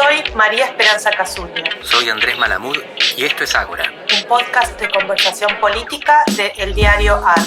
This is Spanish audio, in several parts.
Soy María Esperanza Casulla. Soy Andrés Malamud y esto es Ágora, un podcast de conversación política de El Diario AR.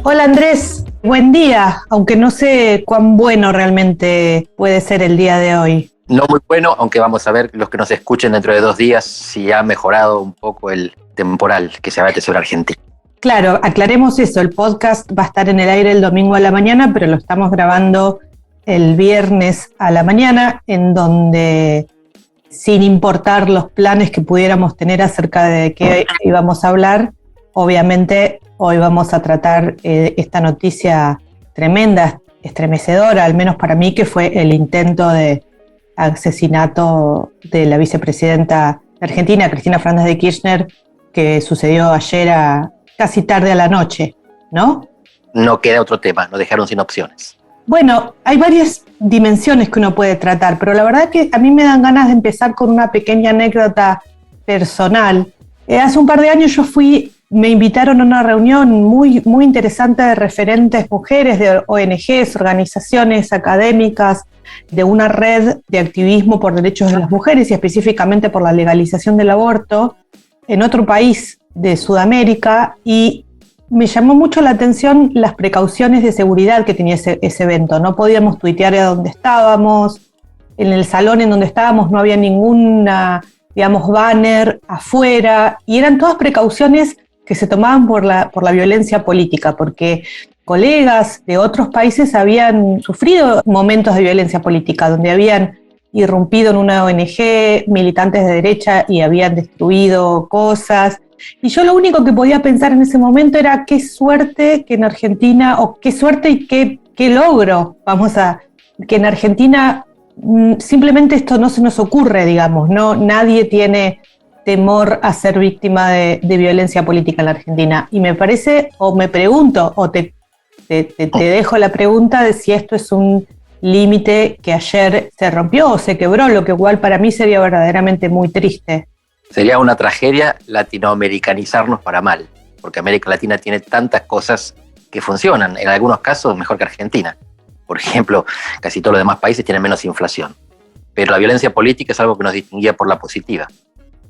Hola Andrés, buen día, aunque no sé cuán bueno realmente puede ser el día de hoy. No muy bueno, aunque vamos a ver los que nos escuchen dentro de 2 días si ha mejorado un poco el temporal que se abate sobre Argentina. Claro, aclaremos eso, el podcast va a estar en el aire el domingo a la mañana, pero lo estamos grabando el viernes a la mañana, en donde, sin importar los planes que pudiéramos tener acerca de qué íbamos a hablar, obviamente hoy vamos a tratar esta noticia tremenda, estremecedora, al menos para mí, que fue el intento de asesinato de la vicepresidenta de Argentina, Cristina Fernández de Kirchner, que sucedió ayer casi tarde a la noche, ¿no? No queda otro tema, nos dejaron sin opciones. Bueno, hay varias dimensiones que uno puede tratar, pero la verdad que a mí me dan ganas de empezar con una pequeña anécdota personal. Hace un par de años me invitaron a una reunión muy, muy interesante de referentes mujeres, de ONGs, organizaciones académicas, de una red de activismo por derechos de las mujeres y específicamente por la legalización del aborto en otro país de Sudamérica, y me llamó mucho la atención las precauciones de seguridad que tenía ese evento. No podíamos tuitear a dónde estábamos, en el salón en donde estábamos no había ninguna, banner afuera, y eran todas precauciones que se tomaban por la violencia política, porque colegas de otros países habían sufrido momentos de violencia política, donde habían irrumpido en una ONG militantes de derecha y habían destruido cosas. Y yo lo único que podía pensar en ese momento era qué suerte que en Argentina, o qué suerte y qué logro, que en Argentina simplemente esto no se nos ocurre, no, nadie tiene temor a ser víctima de violencia política en la Argentina. Y me parece, o me pregunto, o te dejo la pregunta de si esto es un límite que ayer se rompió o se quebró, lo que igual para mí sería verdaderamente muy triste. Sería una tragedia latinoamericanizarnos para mal, porque América Latina tiene tantas cosas que funcionan, en algunos casos mejor que Argentina. Por ejemplo, casi todos los demás países tienen menos inflación. Pero la violencia política es algo que nos distinguía por la positiva.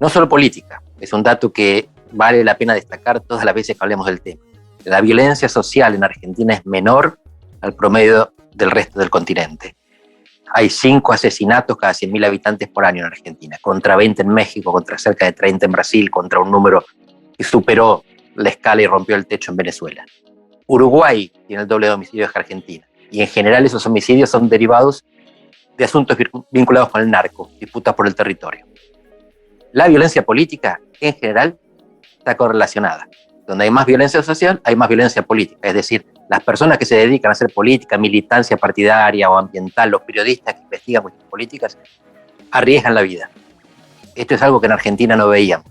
No solo política, es un dato que vale la pena destacar todas las veces que hablemos del tema. La violencia social en Argentina es menor al promedio del resto del continente. Hay 5 asesinatos cada 100.000 habitantes por año en Argentina, contra 20 en México, contra cerca de 30 en Brasil, contra un número que superó la escala y rompió el techo en Venezuela. Uruguay tiene el doble de homicidios que Argentina, y en general esos homicidios son derivados de asuntos vinculados con el narco, disputas por el territorio. La violencia política, en general, está correlacionada. Donde hay más violencia social, hay más violencia política. Es decir, las personas que se dedican a hacer política, militancia partidaria o ambiental, los periodistas que investigan cuestiones políticas, arriesgan la vida. Esto es algo que en Argentina no veíamos.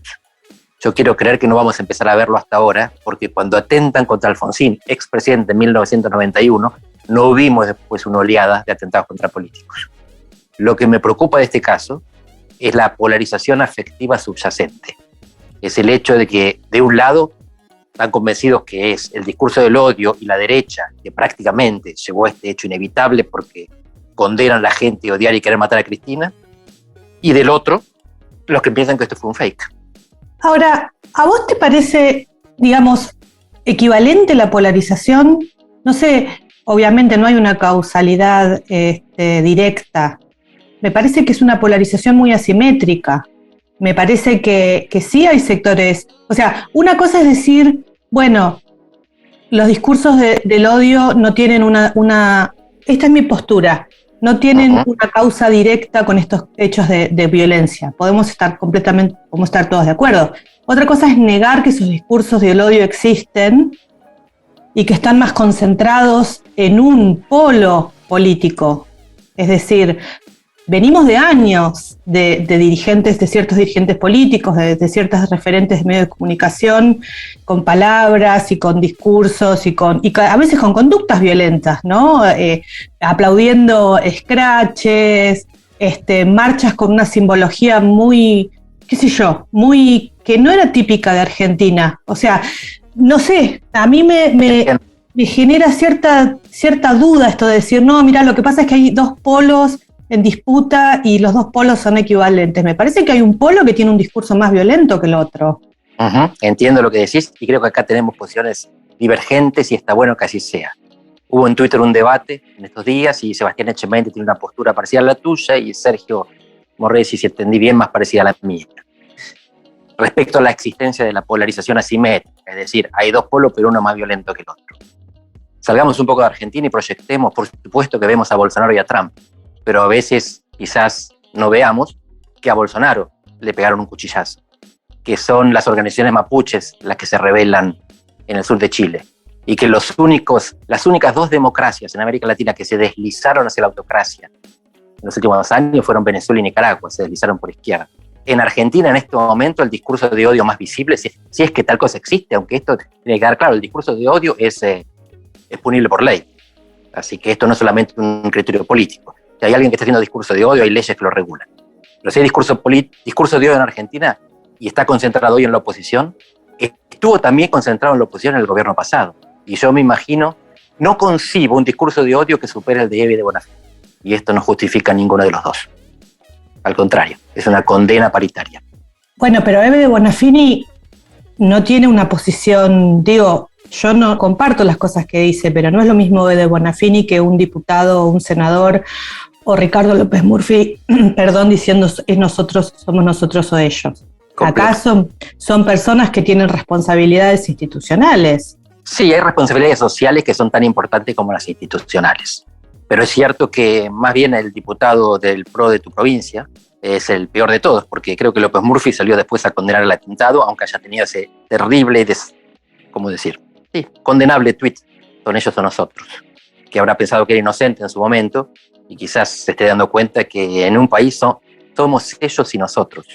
Yo quiero creer que no vamos a empezar a verlo hasta ahora, porque cuando atentan contra Alfonsín, expresidente en 1991, no vimos después una oleada de atentados contra políticos. Lo que me preocupa de este caso es la polarización afectiva subyacente. Es el hecho de que, de un lado, están convencidos que es el discurso del odio y la derecha que prácticamente llevó a este hecho inevitable porque condenan a la gente a odiar y querer matar a Cristina, y del otro, los que piensan que esto fue un fake. Ahora, ¿a vos te parece, equivalente la polarización? No sé, obviamente no hay una causalidad directa. Me parece que es una polarización muy asimétrica. Me parece que sí hay sectores. O sea, una cosa es decir, bueno, los discursos del odio no tienen esta es mi postura, no tienen una causa directa con estos hechos de violencia. Podemos estar todos de acuerdo. Otra cosa es negar que esos discursos del odio existen y que están más concentrados en un polo político. Es decir, venimos de años de ciertos dirigentes políticos, de ciertos referentes de medios de comunicación, con palabras y con discursos y a veces con conductas violentas, ¿no? Aplaudiendo scratches, marchas con una simbología muy, que no era típica de Argentina. O sea, no sé, a mí me genera cierta duda esto de decir, no, mira, lo que pasa es que hay 2 polos en disputa y los dos polos son equivalentes. Me parece que hay un polo que tiene un discurso más violento que el otro. Entiendo lo que decís y creo que acá tenemos posiciones divergentes y está bueno que así sea. Hubo en Twitter un debate en estos días y Sebastián Echenique tiene una postura parecida a la tuya y Sergio Morresi, si entendí bien, más parecida a la mía. Respecto a la existencia de la polarización asimétrica, es decir, hay dos polos pero uno más violento que el otro. Salgamos un poco de Argentina y proyectemos, por supuesto que vemos a Bolsonaro y a Trump, pero a veces quizás no veamos que a Bolsonaro le pegaron un cuchillazo, que son las organizaciones mapuches las que se rebelan en el sur de Chile, y que las únicas dos democracias en América Latina que se deslizaron hacia la autocracia en los últimos años fueron Venezuela y Nicaragua, se deslizaron por izquierda. En Argentina, en este momento, el discurso de odio más visible, si es que tal cosa existe, aunque esto tiene que quedar claro, el discurso de odio es punible por ley. Así que esto no es solamente un criterio político. Si hay alguien que está haciendo discurso de odio, hay leyes que lo regulan. Pero si hay discurso de odio en Argentina y está concentrado hoy en la oposición, estuvo también concentrado en la oposición en el gobierno pasado. Y yo me imagino, no concibo un discurso de odio que supere el de Evi de Bonafini. Y esto no justifica ninguno de los dos. Al contrario, es una condena paritaria. Bueno, pero Evi de Bonafini no tiene una posición, digo, yo no comparto las cosas que dice, pero no es lo mismo Evi de Bonafini que un diputado o un senador o Ricardo López Murphy, perdón, diciendo es nosotros, somos nosotros o ellos. Completo. Acá son personas que tienen responsabilidades institucionales. Sí, hay responsabilidades sociales que son tan importantes como las institucionales. Pero es cierto que más bien el diputado del PRO de tu provincia es el peor de todos, porque creo que López Murphy salió después a condenar el atentado, aunque haya tenido ese terrible, ¿cómo decir? Sí, condenable tuit, son ellos o nosotros, que habrá pensado que era inocente en su momento y quizás se esté dando cuenta que en un país somos ellos y nosotros.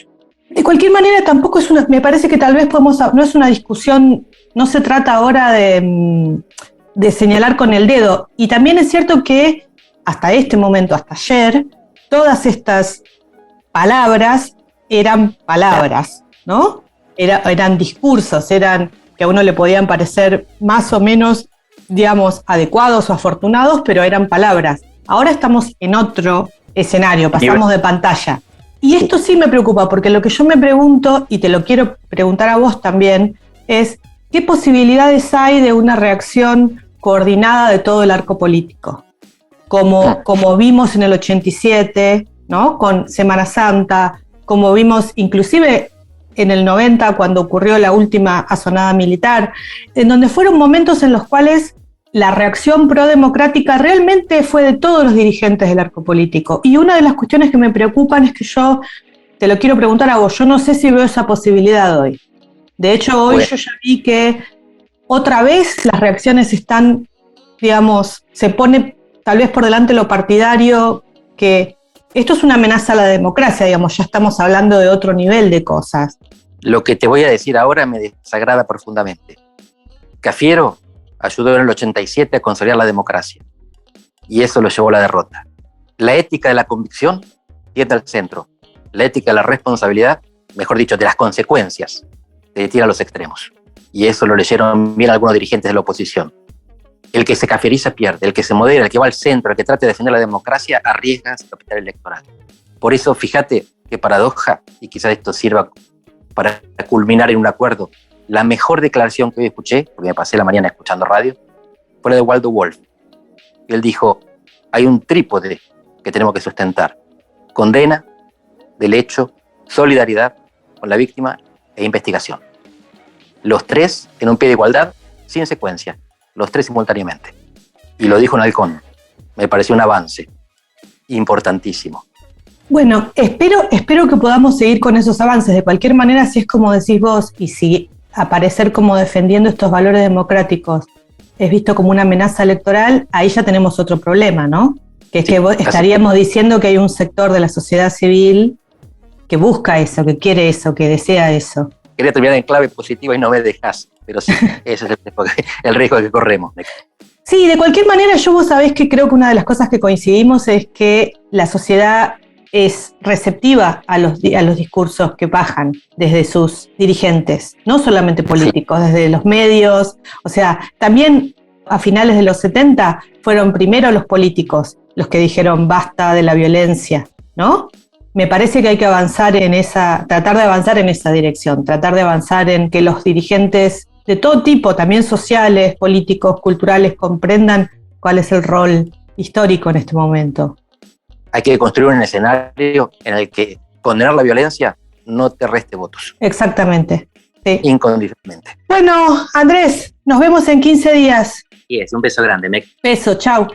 De cualquier manera, tampoco me parece que tal vez no es una discusión, no se trata ahora de señalar con el dedo. Y también es cierto que hasta este momento, hasta ayer, todas estas palabras eran palabras, ¿no? Eran discursos, eran que a uno le podían parecer más o menos, digamos, adecuados o afortunados, pero eran palabras. Ahora estamos en otro escenario, pasamos de pantalla. Y esto sí me preocupa, porque lo que yo me pregunto, y te lo quiero preguntar a vos también, es ¿qué posibilidades hay de una reacción coordinada de todo el arco político? Como vimos en el 87, ¿no? Con Semana Santa, como vimos inclusive en el 90 cuando ocurrió la última asonada militar, en donde fueron momentos en los cuales la reacción prodemocrática realmente fue de todos los dirigentes del arco político. Y una de las cuestiones que me preocupan es que yo, te lo quiero preguntar a vos, yo no sé si veo esa posibilidad hoy. De hecho, hoy yo ya vi que otra vez las reacciones están, digamos, se pone tal vez por delante lo partidario, que esto es una amenaza a la democracia, digamos, ya estamos hablando de otro nivel de cosas. Lo que te voy a decir ahora me desagrada profundamente. Cafiero ayudó en el 87 a consolidar la democracia y eso lo llevó a la derrota. La ética de la convicción tiende al centro. La ética de la responsabilidad, mejor dicho, de las consecuencias, te tira a los extremos. Y eso lo leyeron bien algunos dirigentes de la oposición. El que se cafieriza pierde, el que se modera, el que va al centro, el que trate de defender la democracia, arriesga su capital electoral. Por eso, fíjate qué paradoja, y quizás esto sirva para culminar en un acuerdo. La mejor declaración que hoy escuché, porque me pasé la mañana escuchando radio, fue la de Waldo Wolf. Él dijo, hay un trípode que tenemos que sustentar. Condena del hecho, solidaridad con la víctima e investigación. Los tres en un pie de igualdad, sin secuencia. Los tres simultáneamente. Y lo dijo en Halcón. Me pareció un avance importantísimo. Bueno, espero que podamos seguir con esos avances. De cualquier manera, si es como decís vos, y si aparecer como defendiendo estos valores democráticos es visto como una amenaza electoral, ahí ya tenemos otro problema, ¿no? Que es que estaríamos diciendo que hay un sector de la sociedad civil que busca eso, que quiere eso, que desea eso. Quería terminar en clave positiva y no me dejas, pero sí, ese es el riesgo que corremos. Sí, de cualquier manera, vos sabés que creo que una de las cosas que coincidimos es que la sociedad es receptiva a los discursos que bajan desde sus dirigentes, no solamente políticos, desde los medios. O sea, también a finales de los 70 fueron primero los políticos los que dijeron basta de la violencia, ¿no? Me parece que hay que tratar de avanzar en esa dirección, tratar de avanzar en que los dirigentes de todo tipo, también sociales, políticos, culturales, comprendan cuál es el rol histórico en este momento. Hay que construir un escenario en el que condenar la violencia no te reste votos. Exactamente. Sí. Incondicionalmente. Bueno, Andrés, nos vemos en 15 días. Y es un beso grande, Mec. Beso, chau.